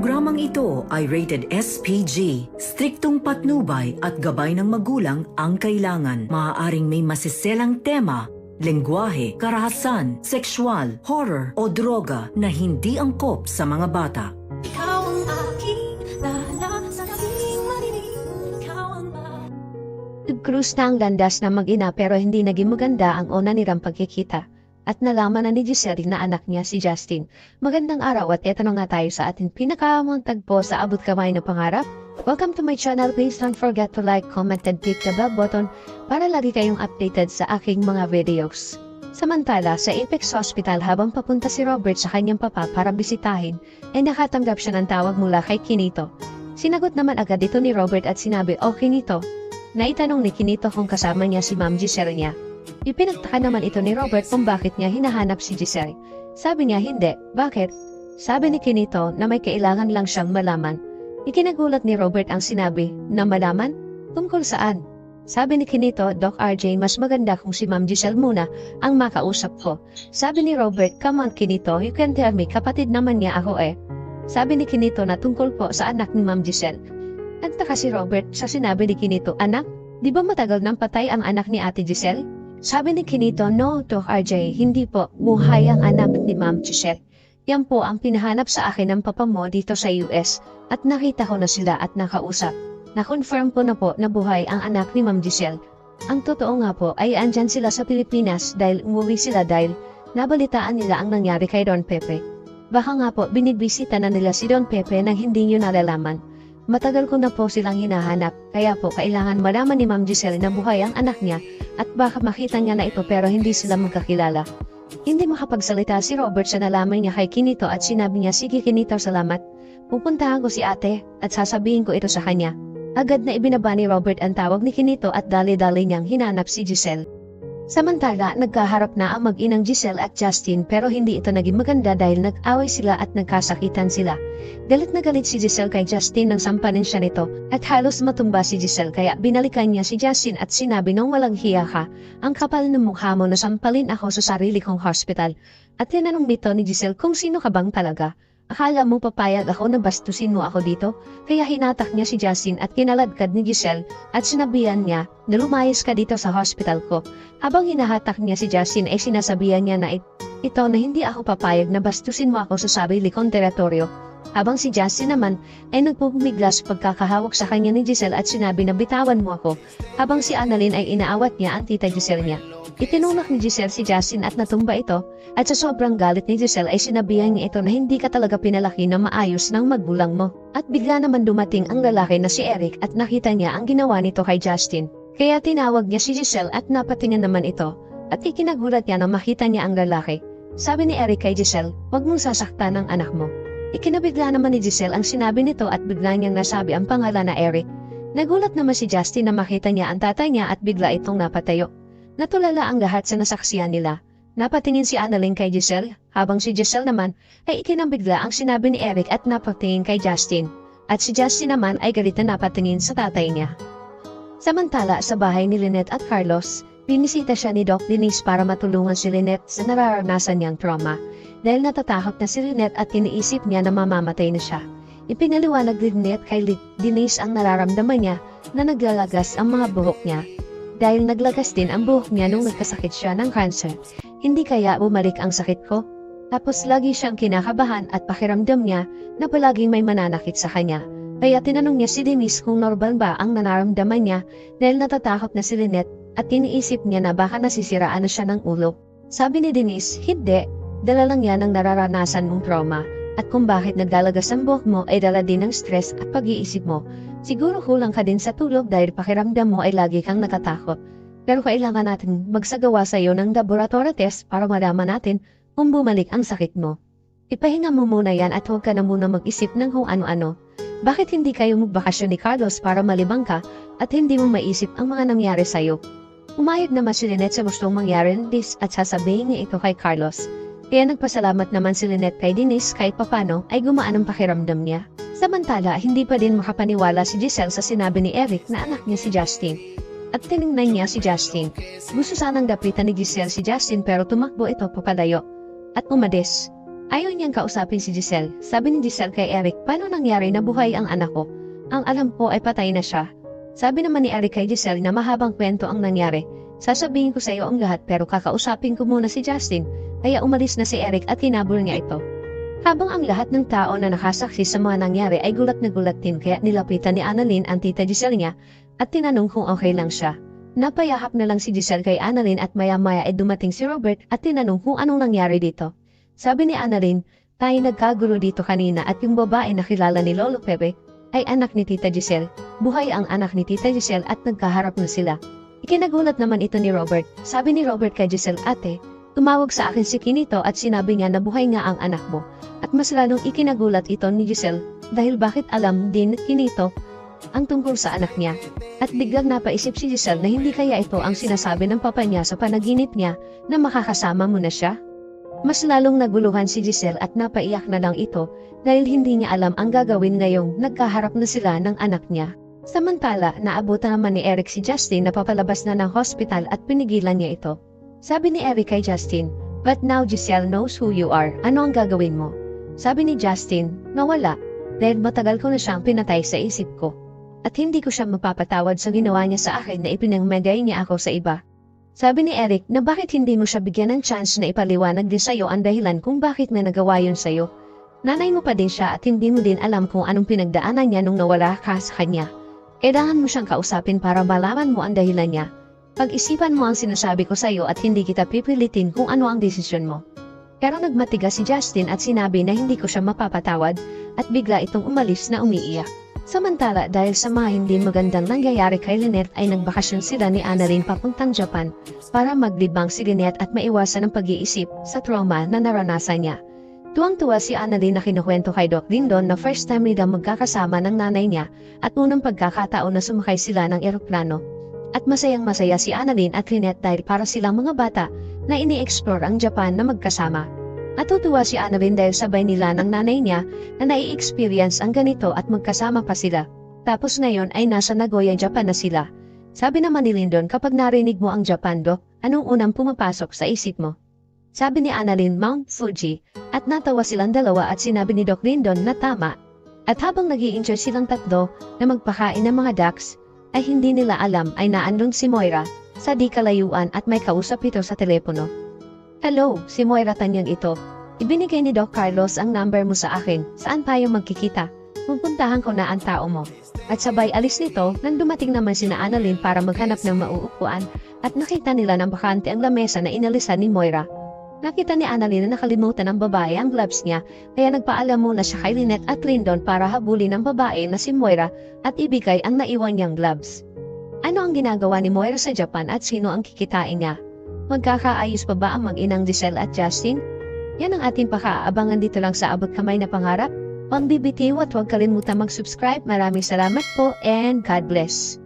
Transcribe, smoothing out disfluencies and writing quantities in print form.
programang ito ay rated SPG. Striktong patnubay at gabay ng magulang ang kailangan. Maaaring may masiselang tema, lengguwahe, karahasan, sexual, horror o droga na hindi angkop sa mga bata. Ikaw ang aking dala sa gabing madilim. Ikaw ang Nag-cruise na ang landas na mag-ina pero hindi naging maganda ang una nilang pagkikita. At nalaman na ni Giselle na anak niya si Justin. Magandang araw at eto na nga tayo sa ating pinakaamang tagpo sa abot kamay na pangarap. Welcome to my channel. Please don't forget to like, comment, and click the bell button para lagi kayong updated sa aking mga videos. Samantala, sa Apex Hospital habang papunta si Robert sa kanyang papa para bisitahin, ay nakatanggap siya ng tawag mula kay Kinito. Sinagot naman agad ito ni Robert at sinabi, "Oh Kinito." Naitanong ni Kinito kung kasama niya si Ma'am Giselle niya. Ipinagtaka naman ito ni Robert kung bakit niya hinahanap si Giselle. Sabi niya hindi. Bakit? Sabi ni Kinito na may kailangan lang siyang malaman. Ikinagulat ni Robert ang sinabi na malaman? Tungkol saan? Sabi ni Kinito, "Doc RJ, mas maganda kung si Ma'am Giselle muna ang makausap ko." Sabi ni Robert, "Come on Kinito, you can tell me, kapatid naman niya ako eh." Sabi ni Kinito na tungkol po sa anak ni Ma'am Giselle. Nagtaka si Robert sa sinabi ni Kinito, "Anak? Di ba matagal nang patay ang anak ni Ate Giselle?" Sabi ni Kinito, "No, Doc RJ, hindi po. Buhay ang anak ni Ma'am Giselle. Yan po ang pinahanap sa akin ng papa mo dito sa US at nakita ko na sila at nakausap. Na-confirm ko na po na buhay ang anak ni Ma'am Giselle. Ang totoo nga po ay andyan sila sa Pilipinas dahil umuwi sila dahil nabalitaan nila ang nangyari kay Don Pepe. Baka nga po binibisita na nila si Don Pepe nang hindi nyo nalalaman. Matagal ko na po silang hinahanap, kaya po kailangan malaman ni Ma'am Giselle na buhay ang anak niya at baka makita niya na ito pero hindi sila magkakilala." Hindi makapagsalita si Robert sa nalaman niya kay Kinito at sinabi niya, "Sige Kinito, salamat. Pupuntahan ko si ate at sasabihin ko ito sa kanya." Agad na ibinaba ni Robert ang tawag ni Kinito at dali-dali niyang hinanap si Giselle. Samantala, nagkaharap na ang mag-inang Giselle at Justin pero hindi ito naging maganda dahil nag-away sila at nagkasakitan sila. Galit na galit si Giselle kay Justin nang sampanin siya nito at halos matumba si Giselle kaya binalikan niya si Justin at sinabi nung walang hiya ka, "Ang kapal ng mukha mo na sampalin ako sa sarili kong hospital." At tinanong nito ni Giselle kung sino ka bang talaga. "Akala mo papayag ako na bastusin mo ako dito?" Kaya hinatak niya si Justin at kinaladkad ni Giselle at sinabihan niya na lumayas ka dito sa hospital ko. Habang hinahatak niya si Justin ay sinasabihan niya na ito na hindi ako papayag na bastusin mo ako sa sarili kong teritoryo. Habang si Justin naman ay nagpupumiglas pagkakahawak sa kanya ni Giselle at sinabi na bitawan mo ako. Habang si Annalyn ay inaawat niya ang tita Giselle niya. Itinulak ni Giselle si Justin at natumba ito at sa sobrang galit ni Giselle ay sinabihan niya ito na hindi ka talaga pinalaki na maayos ng magulang mo. At bigla naman dumating ang lalaki na si Eric at nakita niya ang ginawa nito kay Justin. Kaya tinawag niya si Giselle at napatingin naman ito at ikinagulat niya na makita niya ang lalaki. Sabi ni Eric kay Giselle, "Huwag mong sasaktan ang anak mo." Ikinabigla naman ni Giselle ang sinabi nito at bigla niyang nasabi ang pangalan na Eric. Nagulat naman si Justin na makita niya ang tatay niya at bigla itong napatayo. Natulala ang lahat sa nasaksiyan nila. Napatingin si Annalyn kay Giselle, habang si Giselle naman ay ikinabigla ang sinabi ni Eric at napatingin kay Justin. At si Justin naman ay galit na napatingin sa tatay niya. Samantala sa bahay ni Lynette at Carlos, binisita siya ni Doc Denise para matulungan si Lynette sa nararanasan niyang trauma. Dahil natatakot na si Lynette at iniisip niya na mamamatay na siya. Ipinaliwanag ni Lynette kay Denise ang nararamdaman niya na naglalagas ang mga buhok niya. Dahil naglagas din ang buhok niya nung nagkasakit siya ng cancer. Hindi kaya bumalik ang sakit ko? Tapos lagi siyang kinakabahan at pakiramdam niya na palaging may mananakit sa kanya. Kaya tinanong niya si Denise kung normal ba ang nararamdaman niya dahil natatakot na si Lynette at iniisip niya na baka nasisiraan na siya ng ulo. Sabi ni Denise, "Hindi. Dala lang yan ang nararanasan mong trauma. At kung bakit nagdalagas ang buhok mo ay dala din ng stress at pag-iisip mo. Siguro kulang ka din sa tulog dahil pakiramdam mo ay lagi kang nakatakot. Pero kailangan natin magsagawa sa iyo ng laboratory test para malaman natin kung bumalik ang sakit mo. Ipahinga mo muna yan at huwag ka na muna mag-isip ng kung ano-ano. Bakit hindi kayo magbakasyon ni Carlos para malibang ka at hindi mo maisip ang mga nangyari sa'yo?" Umayag naman si Lynette sa gustong mangyari ng this at sasabihin niya ito kay Carlos. Kaya nagpasalamat naman si Lynette kay Denise kahit papano ay gumaan ang pakiramdam niya. Samantala, hindi pa din makapaniwala si Giselle sa sinabi ni Eric na anak niya si Justin. At tinignan niya si Justin. Gusto sanang dapitan ni Giselle si Justin pero tumakbo ito papalayo. At umalis. Ayaw niyang kausapin si Giselle. Sabi ni Giselle kay Eric, paano nangyari na buhay ang anak ko? Ang alam ko ay patay na siya. Sabi naman ni Eric kay Giselle na mahabang kwento ang nangyari. Sasabihin ko sa iyo ang lahat pero kakausapin ko muna si Justin. Kaya umalis na si Eric at hinabol niya ito. Habang ang lahat ng tao na nakasaksi sa mga nangyari ay gulat na gulat din kaya nilapitan ni Annalyn ang tita Giselle niya at tinanong kung okay lang siya. Napayahap na lang si Giselle kay Annalyn at maya-maya ay dumating si Robert at tinanong kung anong nangyari dito. Sabi ni Annalyn, tayo nagkagulo dito kanina at yung babae na kilala ni Lolo Pepe ay anak ni Tita Giselle. Buhay ang anak ni Tita Giselle at nagkaharap na sila. Ikinagulat naman ito ni Robert. Sabi ni Robert kay Giselle, ate, tumawag sa akin si Kinito at sinabi niya na buhay nga ang anak mo. At mas lalong ikinagulat ito ni Giselle dahil bakit alam din Kinito ang tungkol sa anak niya. At biglang napaisip si Giselle na hindi kaya ito ang sinasabi ng papa niya sa panaginip niya na makakasama mo na siya. Mas lalong naguluhan si Giselle at napaiyak na lang ito dahil hindi niya alam ang gagawin ngayong nagkaharap na sila ng anak niya. Samantala, naabutan naman ni Eric si Justin na papalabas na ng hospital at pinigilan niya ito. Sabi ni Eric kay Justin, but now Giselle knows who you are. Ano ang gagawin mo? Sabi ni Justin, nawala, dahil matagal ko na siyang pinatay sa isip ko. At hindi ko siya mapapatawad sa ginawa niya sa akin na ipinangmagay niya ako sa iba. Sabi ni Eric na bakit hindi mo siya bigyan ng chance na ipaliwanag din sa'yo ang dahilan kung bakit na nagawa yun sa'yo. Nanay mo pa din siya at hindi mo din alam kung anong pinagdaanan niya nung nawala ka sa kanya. Kailangan mo siyang kausapin para malaman mo ang dahilan niya. Pag-isipan mo ang sinasabi ko sa'yo at hindi kita pipilitin kung ano ang desisyon mo. Pero nagmatigas si Justin at sinabi na hindi ko siya mapapatawad at bigla itong umalis na umiiyak. Samantala, dahil sa mga hindi magandang nangyayari kay Lynette ay nagbakasyon sila ni Annalyn papuntang Japan para maglibang si Lynette at maiwasan ang pag-iisip sa trauma na naranasan niya. Tuwang-tuwa si Annalyn na kinukwento kay Doc Dindon na first time nila magkakasama ng nanay niya at unang pagkakataon na sumakay sila ng eroplano. At masayang-masaya si Annalyn at Lynette dahil para silang mga bata na ini-explore ang Japan na magkasama. Natutuwa si Annalyn dahil sabay nila ng nanay niya na nai-experience ang ganito at magkasama pa sila. Tapos ngayon ay nasa Nagoya, Japan na sila. Sabi naman ni Lyndon, kapag narinig mo ang Japan, Doc, anong unang pumapasok sa isip mo? Sabi ni Annalyn, Mount Fuji, at natawa silang dalawa at sinabi ni Doc Lyndon na tama. At habang nag-i-enjoy silang tatlo na magpakain ng mga ducks, ay hindi nila alam ay naandun si Moira sa di kalayuan at may kausap ito sa telepono. Hello, si Moira Tanyang ito. Ibinigay ni Doc Carlos ang number mo sa akin. Saan tayo magkikita? Pupuntahan ko na ang tao mo. At sabay alis nito nang dumating naman sina Annalyn para maghanap ng mauupuan at nakita nila ng bakante ang lamesa na inalisan ni Moira. Nakita ni Annalyn na nakalimutan ng babae ang gloves niya kaya nagpaalam muna siya kay Lynette at Lyndon para habulin ng babae na si Moira at ibigay ang naiwan niyang gloves. Ano ang ginagawa ni Moira sa Japan at sino ang kikitain niya? Magkakaayos pa ba ang mag-inang Giselle at Justin? Yan ang ating pakaabangan dito lang sa Abot Kamay na Pangarap. Pang BBTW at huwag kalimutan mag-subscribe. Maraming salamat po and God bless.